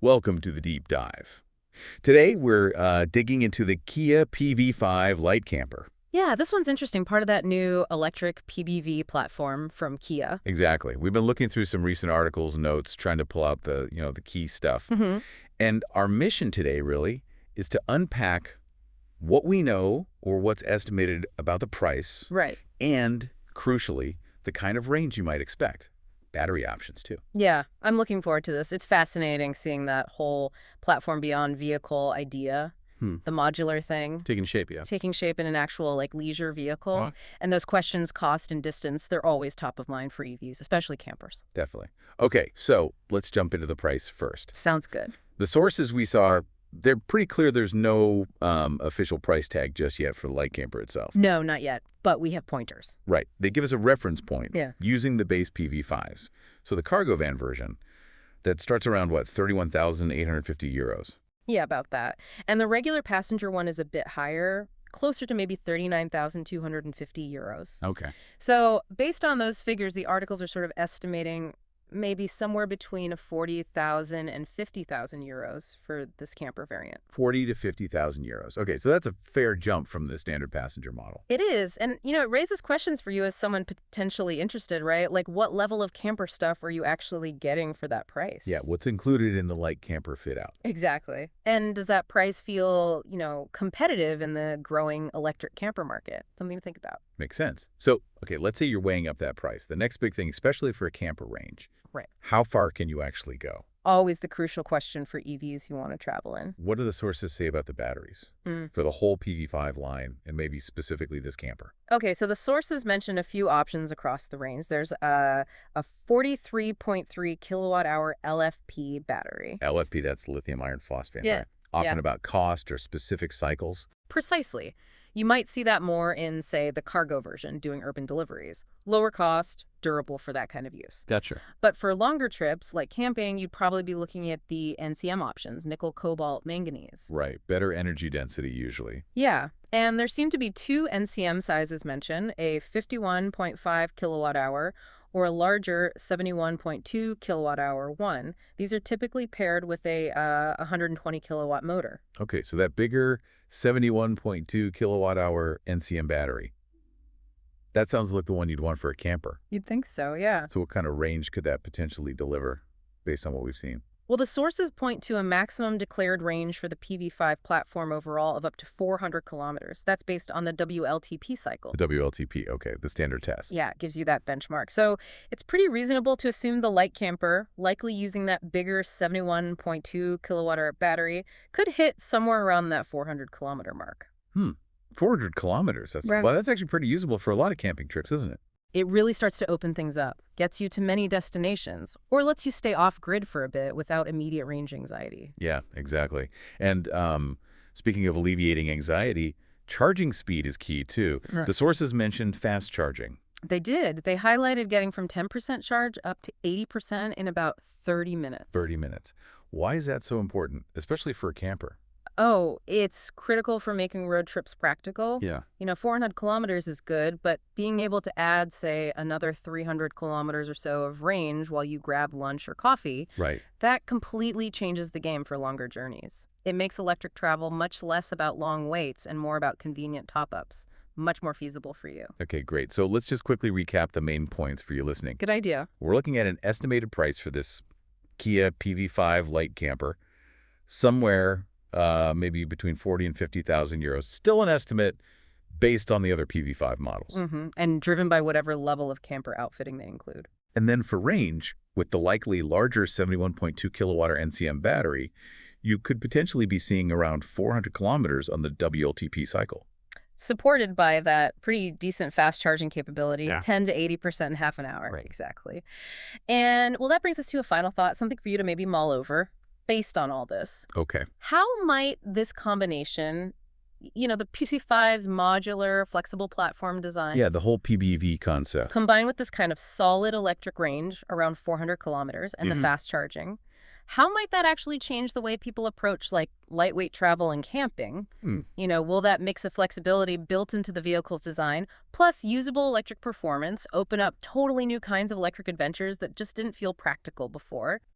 Welcome to the deep dive. Today we're digging into the Kia PV5 light camper. Yeah, this one's interesting. Part of that new electric PBV platform from Kia. Exactly. We've been looking through some recent articles, notes, trying to pull out the key stuff. hmm And our mission today really is to unpack what we know or what's estimated about the price Right. and, crucially, the kind of range you might expect. Battery options, too. Yeah, I'm looking forward to this. It's fascinating seeing that whole platform beyond vehicle idea, the modular thing, Taking shape, yeah. taking shape in an actual leisure vehicle. Uh-huh. And those questions, cost and distance, they're always top of mind for EVs, especially campers. Definitely. Okay, so let's jump into the price first. Sounds good. The sources we saw, they're pretty clear there's no official price tag just yet for the light camper itself. No, not yet, but we have pointers. Right. They give us a reference point Yeah. using the base PV5s. So the cargo van version, that starts around, what, 31,850 euros? Yeah, about that. And the regular passenger one is a bit higher, closer to maybe 39,250 euros. Okay. So based on those figures, the articles are sort of estimating maybe somewhere between 40,000 and 50,000 euros for this camper variant. 40 to 50,000 euros. Okay, so that's a fair jump from the standard passenger model. It is. And, it raises questions for you as someone potentially interested, right? Like, what level of camper stuff are you actually getting for that price? Yeah, what's included in the light camper fit out? Exactly. And does that price feel, competitive in the growing electric camper market? Something to think about. Makes sense. So, okay, let's say you're weighing up that price. The next big thing, especially for a camper range, Right. how far can you actually go? Always the crucial question for EVs you want to travel in. What do the sources say about the batteries for the whole PV5 line and maybe specifically this camper? Okay, so the sources mention a few options across the range. There's a 43.3 kilowatt hour LFP battery. LFP, that's lithium iron phosphate, Yeah. right? Often Yeah. about cost or specific cycles. Precisely. You might see that more in, say, the cargo version doing urban deliveries. Lower cost, durable for that kind of use. Gotcha. But for longer trips, like camping, you'd probably be looking at the NCM options, nickel, cobalt, manganese. Right. Better energy density usually. Yeah, and there seem to be two NCM sizes mentioned, a 51.5 kilowatt hour or a larger 71.2 kilowatt hour one. These are typically paired with a 120 kilowatt motor. Okay, so that bigger 71.2 kilowatt hour NCM battery, that sounds like the one you'd want for a camper. You'd think so, yeah. So what kind of range could that potentially deliver based on what we've seen? Well, the sources point to a maximum declared range for the PV5 platform overall of up to 400 kilometers. That's based on the WLTP cycle. The WLTP, okay, the standard test. Yeah, it gives you that benchmark. So it's pretty reasonable to assume the light camper, likely using that bigger 71.2 kilowatt hour battery, could hit somewhere around that 400 kilometer mark. 400 kilometers. Right. Well, that's actually pretty usable for a lot of camping trips, isn't it? It really starts to open things up, gets you to many destinations, or lets you stay off-grid for a bit without immediate range anxiety. Yeah, exactly. And speaking of alleviating anxiety, charging speed is key, too. Right. The sources mentioned fast charging. They did. They highlighted getting from 10% charge up to 80% in about 30 minutes. 30 minutes. Why is that so important, especially for a camper? Oh, it's critical for making road trips practical. Yeah. 400 kilometers is good, but being able to add, say, another 300 kilometers or so of range while you grab lunch or coffee, Right. that completely changes the game for longer journeys. It makes electric travel much less about long waits and more about convenient top-ups. Much more feasible for you. Okay, great. So let's just quickly recap the main points for you listening. Good idea. We're looking at an estimated price for this Kia PV5 light camper, somewhere maybe between 40 and 50,000 euros. Still an estimate based on the other PV5 models. And driven by whatever level of camper outfitting they include. And then for range, with the likely larger 71.2 kilowatt NCM battery, you could potentially be seeing around 400 kilometers on the WLTP cycle. Supported by that pretty decent fast charging capability, Yeah. 10 to 80% in half an hour. Right. Exactly. And, well, that brings us to a final thought, something for you to maybe mull over based on all this. Okay. How might this combination, the PC5's modular, flexible platform design, Yeah, the whole PBV concept. combined with this kind of solid electric range around 400 kilometers and the fast charging, how might that actually change the way people approach, lightweight travel and camping? Will that mix of flexibility built into the vehicle's design, plus usable electric performance, open up totally new kinds of electric adventures that just didn't feel practical before?